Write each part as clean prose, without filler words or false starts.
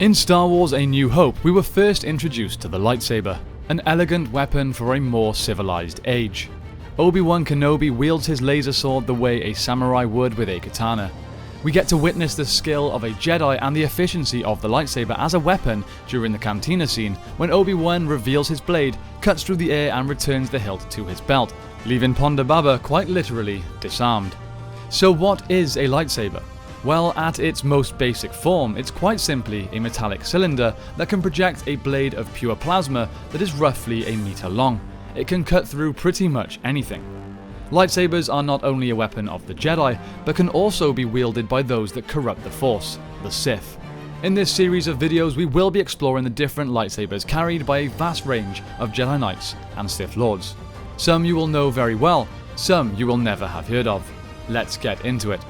In Star Wars A New Hope, we were first introduced to the lightsaber, an elegant weapon for a more civilized age. Obi-Wan Kenobi wields his laser sword the way a samurai would with a katana. We get to witness the skill of a Jedi and the efficiency of the lightsaber as a weapon during the cantina scene when Obi-Wan reveals his blade, cuts through the air and returns the hilt to his belt, leaving Ponda Baba quite literally disarmed. So what is a lightsaber? Well, at its most basic form, it's quite simply a metallic cylinder that can project a blade of pure plasma that is roughly a meter long. It can cut through pretty much anything. Lightsabers are not only a weapon of the Jedi, but can also be wielded by those that corrupt the Force, the Sith. In this series of videos, we will be exploring the different lightsabers carried by a vast range of Jedi Knights and Sith Lords. Some you will know very well, some you will never have heard of. Let's get into it.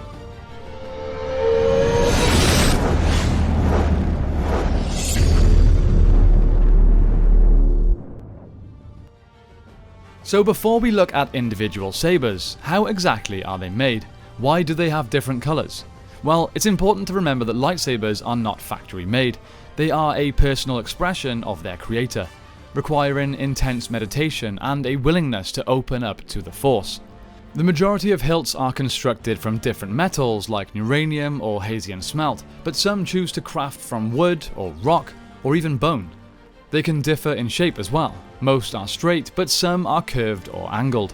So before we look at individual sabers, how exactly are they made? Why do they have different colours? Well, it's important to remember that lightsabers are not factory made. They are a personal expression of their creator, requiring intense meditation and a willingness to open up to the Force. The majority of hilts are constructed from different metals like uranium or Hasian smelt, but some choose to craft from wood or rock or even bone. They can differ in shape as well. Most are straight, but some are curved or angled.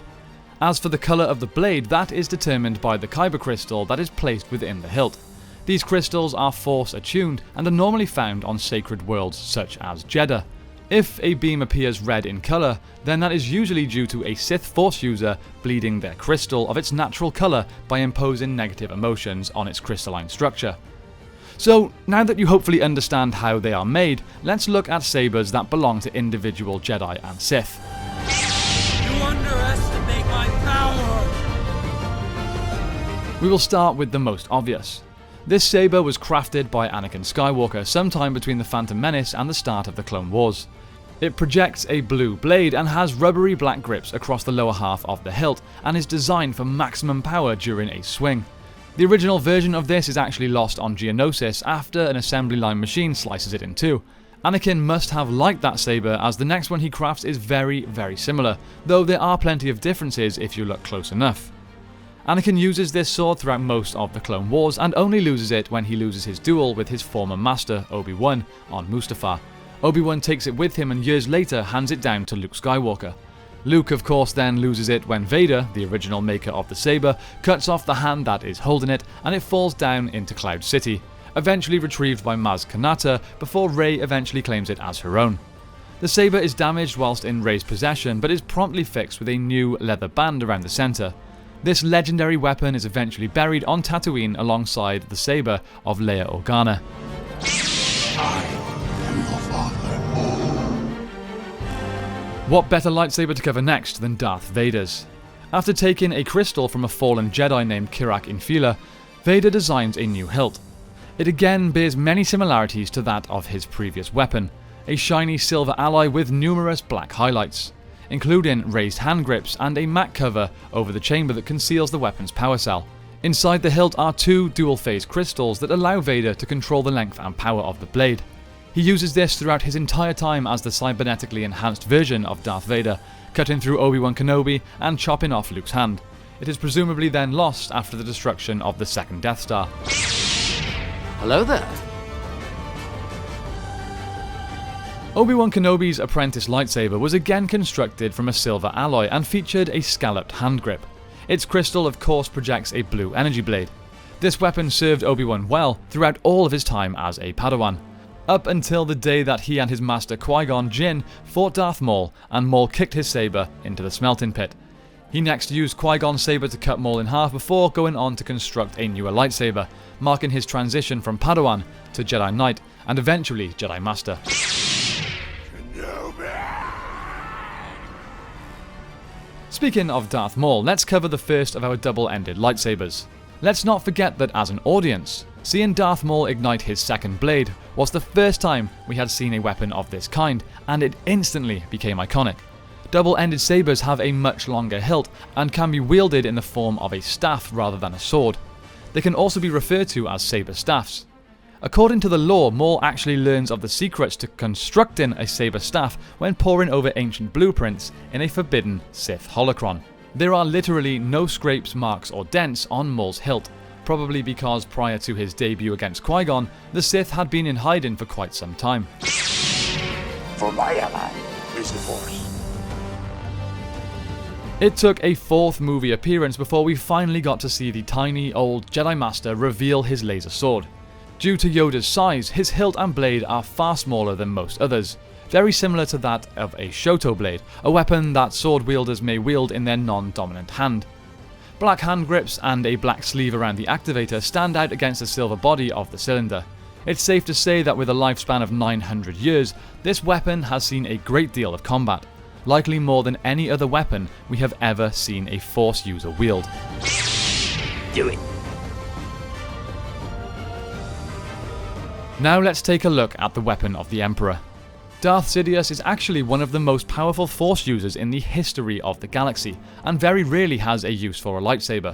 As for the colour of the blade, that is determined by the kyber crystal that is placed within the hilt. These crystals are Force attuned and are normally found on sacred worlds such as Jeddah. If a beam appears red in colour, then that is usually due to a Sith Force user bleeding their crystal of its natural colour by imposing negative emotions on its crystalline structure. So, now that you hopefully understand how they are made, let's look at sabers that belong to individual Jedi and Sith. You underestimate my power! We will start with the most obvious. This saber was crafted by Anakin Skywalker sometime between the Phantom Menace and the start of the Clone Wars. It projects a blue blade and has rubbery black grips across the lower half of the hilt and is designed for maximum power during a swing. The original version of this is actually lost on Geonosis after an assembly line machine slices it in two. Anakin must have liked that saber as the next one he crafts is very similar, though there are plenty of differences if you look close enough. Anakin uses this sword throughout most of the Clone Wars and only loses it when he loses his duel with his former master, Obi-Wan, on Mustafar. Obi-Wan takes it with him and years later hands it down to Luke Skywalker. Luke of course then loses it when Vader, the original maker of the saber, cuts off the hand that is holding it and it falls down into Cloud City, eventually retrieved by Maz Kanata before Rey eventually claims it as her own. The saber is damaged whilst in Rey's possession but is promptly fixed with a new leather band around the centre. This legendary weapon is eventually buried on Tatooine alongside the saber of Leia Organa. What better lightsaber to cover next than Darth Vader's? After taking a crystal from a fallen Jedi named Kirak Infila, Vader designs a new hilt. It again bears many similarities to that of his previous weapon, a shiny silver alloy with numerous black highlights, including raised hand grips and a matte cover over the chamber that conceals the weapon's power cell. Inside the hilt are two dual-phase crystals that allow Vader to control the length and power of the blade. He uses this throughout his entire time as the cybernetically enhanced version of Darth Vader, cutting through Obi-Wan Kenobi and chopping off Luke's hand. It is presumably then lost after the destruction of the second Death Star. Hello there. Obi-Wan Kenobi's apprentice lightsaber was again constructed from a silver alloy and featured a scalloped hand grip. Its crystal of course projects a blue energy blade. This weapon served Obi-Wan well throughout all of his time as a Padawan, up until the day that he and his master Qui-Gon Jinn fought Darth Maul and Maul kicked his saber into the smelting pit. He next used Qui-Gon's saber to cut Maul in half before going on to construct a newer lightsaber, marking his transition from Padawan to Jedi Knight and eventually Jedi Master. Speaking of Darth Maul, let's cover the first of our double-ended lightsabers. Let's not forget that as an audience, seeing Darth Maul ignite his second blade was the first time we had seen a weapon of this kind, and it instantly became iconic. Double-ended sabers have a much longer hilt and can be wielded in the form of a staff rather than a sword. They can also be referred to as saber staffs. According to the lore, Maul actually learns of the secrets to constructing a saber staff when poring over ancient blueprints in a forbidden Sith holocron. There are literally no scrapes, marks or dents on Maul's hilt, probably because prior to his debut against Qui-Gon, the Sith had been in hiding for quite some time. For my ally is the Force. It took a 4th movie appearance before we finally got to see the tiny old Jedi Master reveal his laser sword. Due to Yoda's size, his hilt and blade are far smaller than most others, very similar to that of a shoto blade, a weapon that sword wielders may wield in their non-dominant hand. Black hand grips and a black sleeve around the activator stand out against the silver body of the cylinder. It's safe to say that with a lifespan of 900 years, this weapon has seen a great deal of combat, likely more than any other weapon we have ever seen a Force user wield. Do it. Now let's take a look at the weapon of the Emperor. Darth Sidious is actually one of the most powerful Force users in the history of the galaxy, and very rarely has a use for a lightsaber.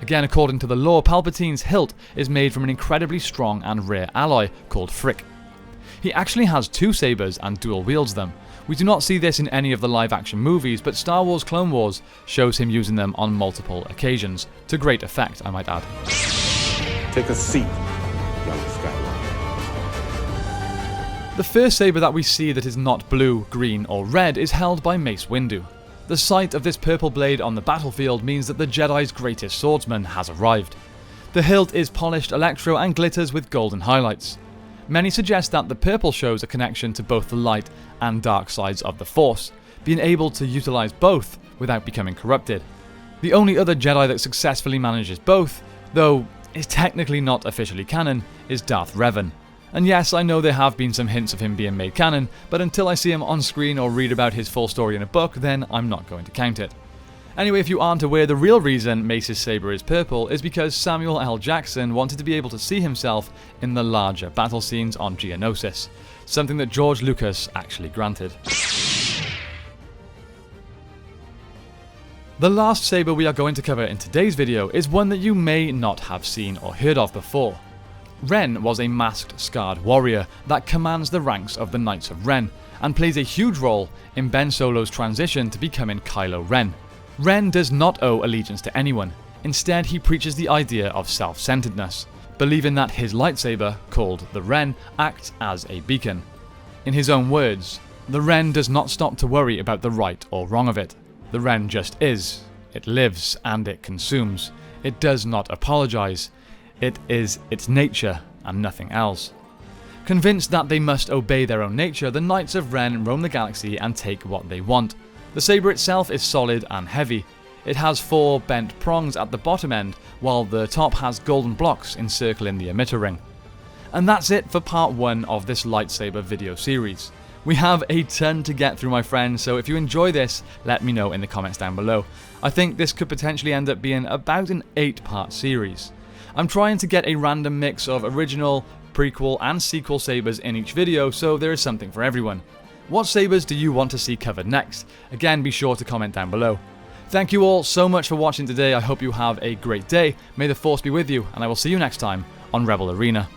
Again, according to the lore, Palpatine's hilt is made from an incredibly strong and rare alloy called Frick. He actually has 2 sabers and dual wields them. We do not see this in any of the live-action movies, but Star Wars Clone Wars shows him using them on multiple occasions, to great effect, I might add. Take a seat, young Skywalker. The first saber that we see that is not blue, green or red is held by Mace Windu. The sight of this purple blade on the battlefield means that the Jedi's greatest swordsman has arrived. The hilt is polished electro and glitters with golden highlights. Many suggest that the purple shows a connection to both the light and dark sides of the Force, being able to utilize both without becoming corrupted. The only other Jedi that successfully manages both, though is technically not officially canon, is Darth Revan. And yes, I know there have been some hints of him being made canon, but until I see him on screen or read about his full story in a book, then I'm not going to count it. Anyway, if you aren't aware, the real reason Mace's saber is purple is because Samuel L. Jackson wanted to be able to see himself in the larger battle scenes on Geonosis, something that George Lucas actually granted. The last saber we are going to cover in today's video is one that you may not have seen or heard of before. Ren was a masked, scarred warrior that commands the ranks of the Knights of Ren, and plays a huge role in Ben Solo's transition to becoming Kylo Ren. Ren does not owe allegiance to anyone. Instead, he preaches the idea of self-centeredness, believing that his lightsaber, called the Ren, acts as a beacon. In his own words, the Ren does not stop to worry about the right or wrong of it. The Ren just is. It lives and it consumes. It does not apologize. It is its nature and nothing else. Convinced that they must obey their own nature, the Knights of Ren roam the galaxy and take what they want. The saber itself is solid and heavy. It has 4 bent prongs at the bottom end, while the top has golden blocks encircling the emitter ring. And that's it for part 1 of this lightsaber video series. We have a ton to get through, my friends, so if you enjoy this, let me know in the comments down below. I think this could potentially end up being about an 8-part series. I'm trying to get a random mix of original, prequel and sequel sabers in each video, so there is something for everyone. What sabers do you want to see covered next? Again, be sure to comment down below. Thank you all so much for watching today. I hope you have a great day. May the Force be with you, and I will see you next time on Rebel Arena.